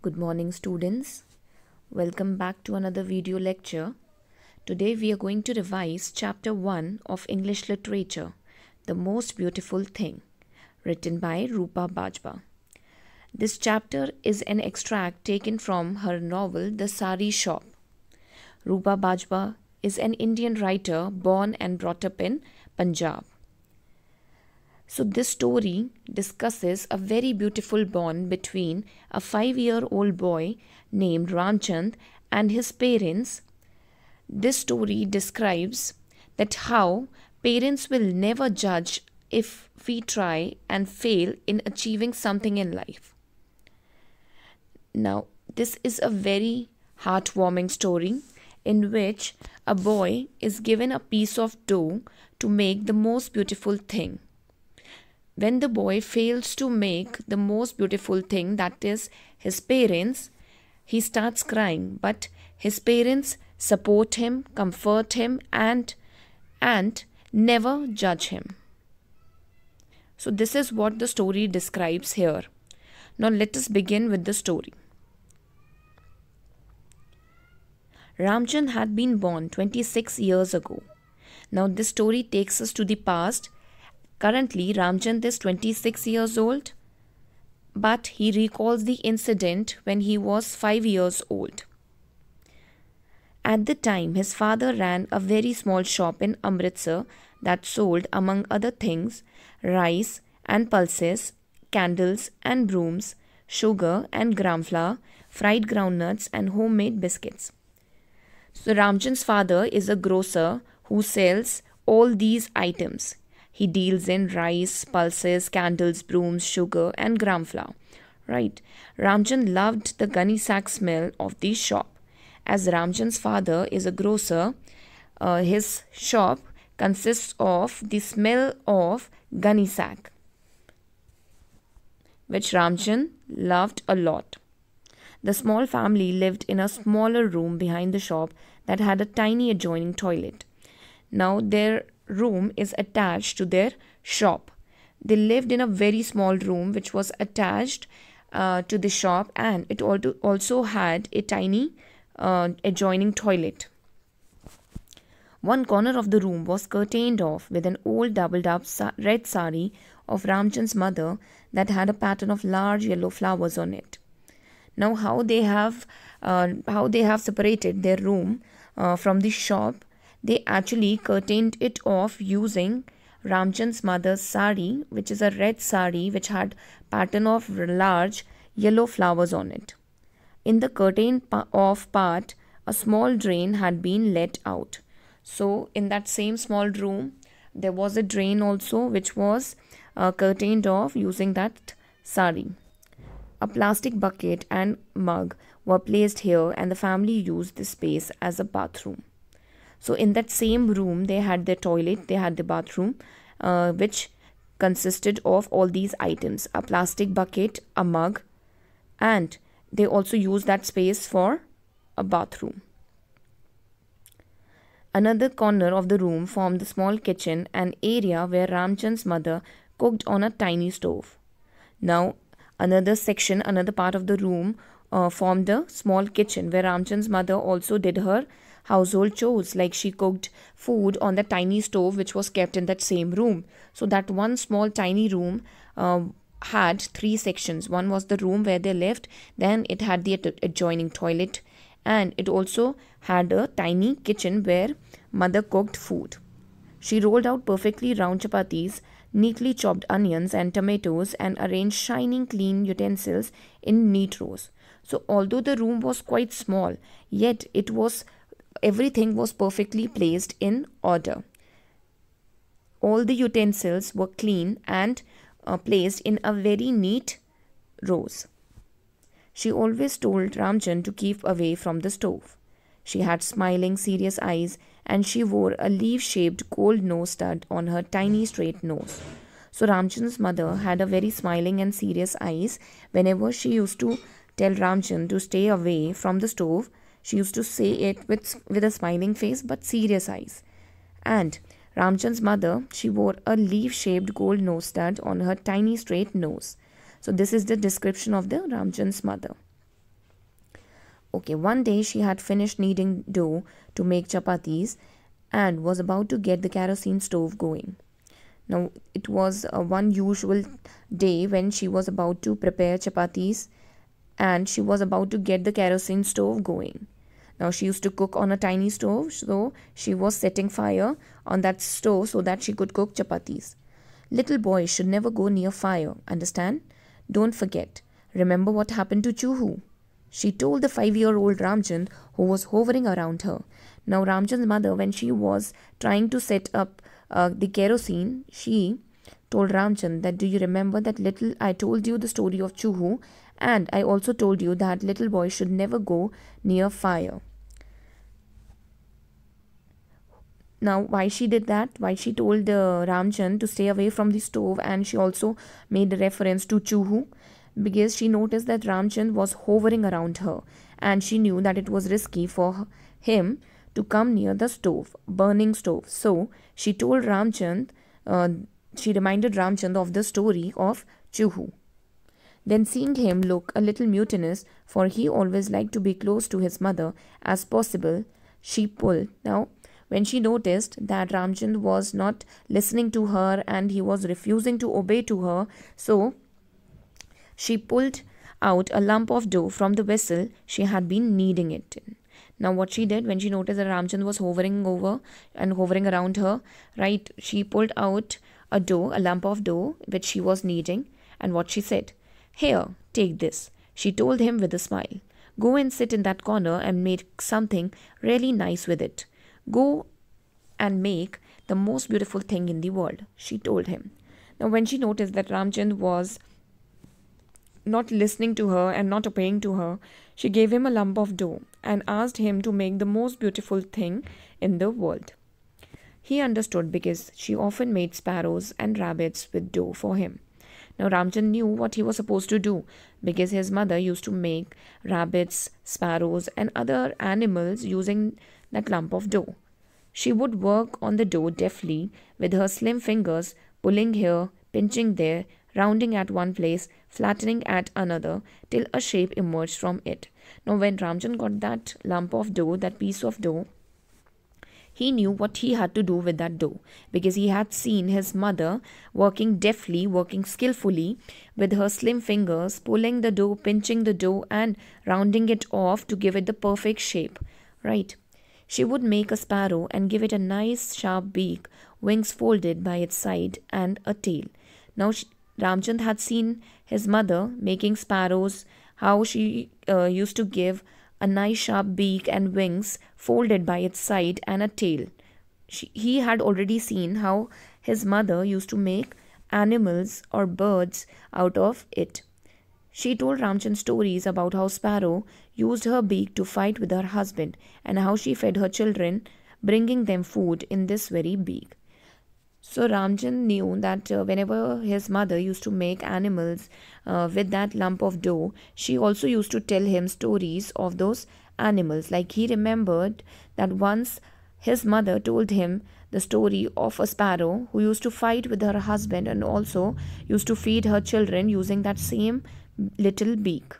Good morning, students. Welcome back to another video lecture. Today we are going to revise chapter 1 of English Literature, The Most Beautiful Thing, written by Rupa Bajwa. This chapter is an extract taken from her novel The Sari Shop. Rupa Bajwa is an Indian writer born and brought up in Punjab. So this story discusses a very beautiful bond between a 5-year-old boy named Ramchand and his parents. This story describes that how parents will never judge if we try and fail in achieving something in life. Now, this is a very heartwarming story in which a boy is given a piece of dough to make the most beautiful thing. When the boy fails to make the most beautiful thing, that is his parents, he starts crying. But his parents support him, comfort him, and never judge him. So this is what the story describes here. Now let us begin with the story. Ramchand had been born 26 years ago. Now this story takes us to the past. Currently, Ramchand is 26 years old, but he recalls the incident when he was 5 years old. At the time, his father ran a very small shop in Amritsar that sold, among other things, rice and pulses, candles and brooms, sugar and gram flour, fried groundnuts and homemade biscuits. So Ramchand's father is a grocer who sells all these items. He deals in rice, pulses, candles, brooms, sugar and gram flour. Right. Ramchand loved the gunny sack smell of the shop. As Ramchand's father is a grocer, his shop consists of the smell of gunny sack, which Ramchand loved a lot. The small family lived in a smaller room behind the shop that had a tiny adjoining toilet. Now their room is attached to their shop. They lived in a very small room which was attached to the shop, and it also had a tiny adjoining toilet. One corner of the room was curtained off with an old doubled up red sari of Ramchand's mother that had a pattern of large yellow flowers on it. Now how they have separated their room from the shop, they actually curtained it off using Ramchand's mother's sari, which is a red sari which had pattern of large yellow flowers on it. In the curtained off part, a small drain had been let out. So in that same small room, there was a drain also which was curtained off using that sari. A plastic bucket and mug were placed here, and the family used this space as a bathroom. So in that same room, they had the toilet, they had the bathroom, which consisted of all these items: a plastic bucket, a mug, and they also used that space for a bathroom. Another corner of the room formed the small kitchen, an area where Ramchand's mother cooked on a tiny stove. Now, another part of the room formed a small kitchen where Ramchand's mother also did her household chores, like she cooked food on the tiny stove which was kept in that same room. So that one small tiny room had 3 sections. One was the room where they lived, then it had the adjoining toilet, and it also had a tiny kitchen where mother cooked food. She rolled out perfectly round chapatis, neatly chopped onions and tomatoes, and arranged shining clean utensils in neat rows. So although the room was quite small, yet everything was perfectly placed in order. All the utensils were clean and placed in a very neat rows. She always told Ramchand to keep away from the stove. She had smiling, serious eyes, and she wore a leaf-shaped gold nose stud on her tiny straight nose. So Ramchand's mother had a very smiling and serious eyes. Whenever she used to tell Ramchand to stay away from the stove, she used to say it with a smiling face but serious eyes. And Ramchand's mother, she wore a leaf-shaped gold nose stud on her tiny straight nose. So this is the description of the Ramchand's mother. Okay, one day she had finished kneading dough to make chapatis and was about to get the kerosene stove going. Now, it was one usual day when she was about to prepare chapatis and she was about to get the kerosene stove going. Now, she used to cook on a tiny stove, so she was setting fire on that stove so that she could cook chapatis. Little boys should never go near fire, understand? Don't forget. Remember what happened to Chuhu? She told the 5-year-old Ramchand who was hovering around her. Now, Ramchand's mother, when she was trying to set up the kerosene, she told Ramchand that, do you remember that little I told you the story of Chuhu, and I also told you that little boys should never go near fire. Now, why she did that? Why she told Ramchand to stay away from the stove, and she also made a reference to Chuhu? Because she noticed that Ramchand was hovering around her, and she knew that it was risky for him to come near the stove, burning stove. So she told Ramchand, she reminded Ramchand of the story of Chuhu. Then, seeing him look a little mutinous, for he always liked to be close to his mother as possible, she pulled. Now, when she noticed that Ramchand was not listening to her and he was refusing to obey to her, so she pulled out a lump of dough from the vessel she had been kneading it in. Now, what she did when she noticed that Ramchand was hovering over and hovering around her, right, she pulled out a lump of dough which she was kneading, and what she said, "Here, take this," she told him with a smile. "Go and sit in that corner and make something really nice with it. Go and make the most beautiful thing in the world," she told him. Now, when she noticed that Ramchand was not listening to her and not obeying to her, she gave him a lump of dough and asked him to make the most beautiful thing in the world. He understood because she often made sparrows and rabbits with dough for him. Now, Ramchand knew what he was supposed to do because his mother used to make rabbits, sparrows, and other animals using that lump of dough. She would work on the dough deftly with her slim fingers, pulling here, pinching there, rounding at one place, flattening at another, till a shape emerged from it. Now, when Ramchand got that lump of dough, that piece of dough, he knew what he had to do with that dough because he had seen his mother working deftly, working skillfully with her slim fingers, pulling the dough, pinching the dough, and rounding it off to give it the perfect shape, right? She would make a sparrow and give it a nice sharp beak, wings folded by its side, and a tail. Now, Ramchand had seen his mother making sparrows, how she used to give a nice sharp beak and wings folded by its side and a tail. He had already seen how his mother used to make animals or birds out of it. She told Ramchand stories about how Sparrow used her beak to fight with her husband and how she fed her children, bringing them food in this very beak. So Ramchand knew that whenever his mother used to make animals with that lump of dough, she also used to tell him stories of those animals. Like he remembered that once his mother told him the story of a sparrow who used to fight with her husband and also used to feed her children using that same little beak.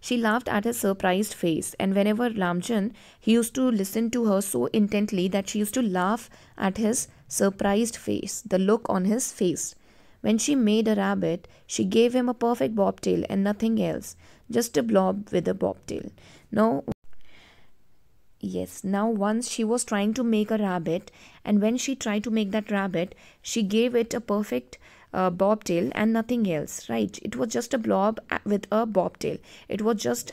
She laughed at his surprised face, and whenever Ramchand, he used to listen to her so intently that she used to laugh at his surprised face, the look on his face. When she made a rabbit, she gave him a perfect bobtail and nothing else, just a blob with a bobtail. Now, now once she was trying to make a rabbit, and when she tried to make that rabbit, she gave it a perfect bobtail and nothing else, right? It was just a blob with a bobtail. It was just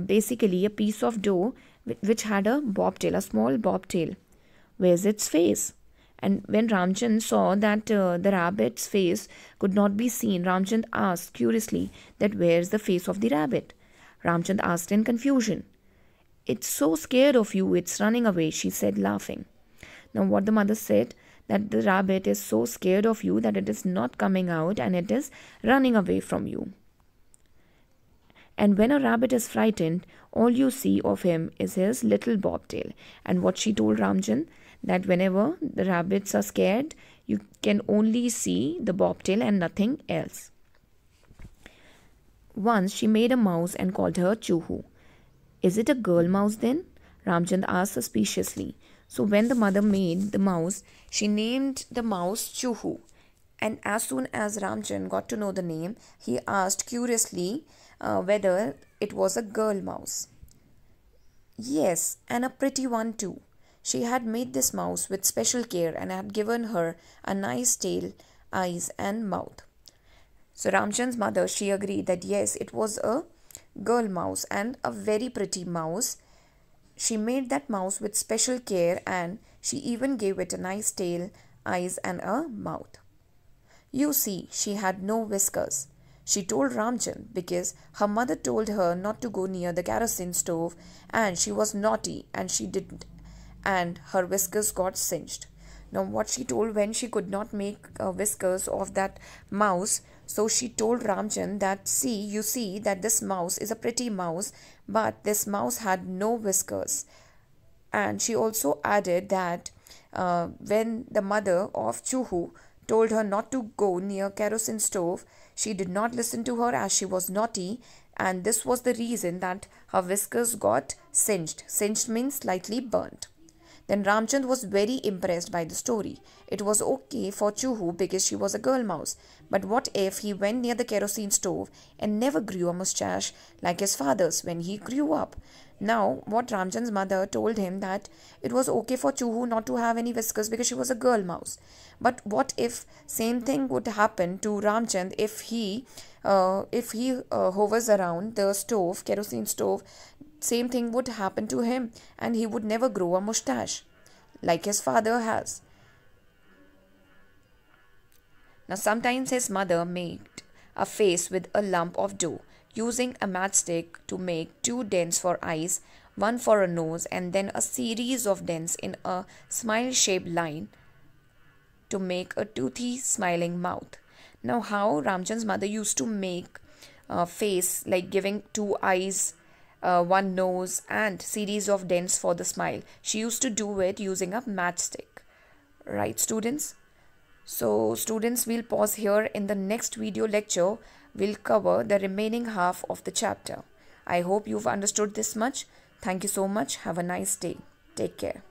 basically a piece of dough which had a bobtail, a small bobtail. Where's its face? And when Ramchand saw that the rabbit's face could not be seen, Ramchand asked curiously that where's the face of the rabbit? Ramchand asked in confusion. "It's so scared of you, it's running away," she said, laughing. Now what the mother said, that the rabbit is so scared of you that it is not coming out and it is running away from you. And when a rabbit is frightened, all you see of him is his little bobtail. And what she told Ramchand, that whenever the rabbits are scared, you can only see the bobtail and nothing else. Once she made a mouse and called her Chuhu. Is it a girl mouse then? Ramchand asked suspiciously. So when the mother made the mouse, she named the mouse Chuhu. And as soon as Ramchand got to know the name, he asked curiously whether it was a girl mouse. Yes, and a pretty one too. She had made this mouse with special care and had given her a nice tail, eyes, and mouth. So Ramchand's mother, she agreed that yes, it was a girl mouse and a very pretty mouse. She made that mouse with special care and she even gave it a nice tail, eyes, and a mouth. You see, she had no whiskers. She told Ramchand because her mother told her not to go near the kerosene stove and she was naughty and she didn't, and her whiskers got singed. Now what she told when she could not make whiskers of that mouse, so she told Ramchand that see, you see that this mouse is a pretty mouse, but this mouse had no whiskers. And she also added that when the mother of Chuhu told her not to go near kerosene stove, she did not listen to her as she was naughty, and this was the reason that her whiskers got singed. Singed means slightly burnt. Then Ramchand was very impressed by the story. It was okay for Chuhu because she was a girl mouse. But what if he went near the kerosene stove and never grew a mustache like his father's when he grew up? Now, what Ramchand's mother told him that it was okay for Chuhu not to have any whiskers because she was a girl mouse. But what if same thing would happen to Ramchand if he hovers around the stove, kerosene stove? Same thing would happen to him and he would never grow a mustache like his father has. Now sometimes his mother made a face with a lump of dough using a matchstick to make two dents for eyes, one for a nose, and then a series of dents in a smile-shaped line to make a toothy smiling mouth. Now how Ramchand's mother used to make a face like giving two eyes, one nose and series of dents for the smile. She used to do it using a matchstick. Right, students? So students, we'll pause here. In the next video lecture, we'll cover the remaining half of the chapter. I hope you've understood this much. Thank you so much. Have a nice day. Take care.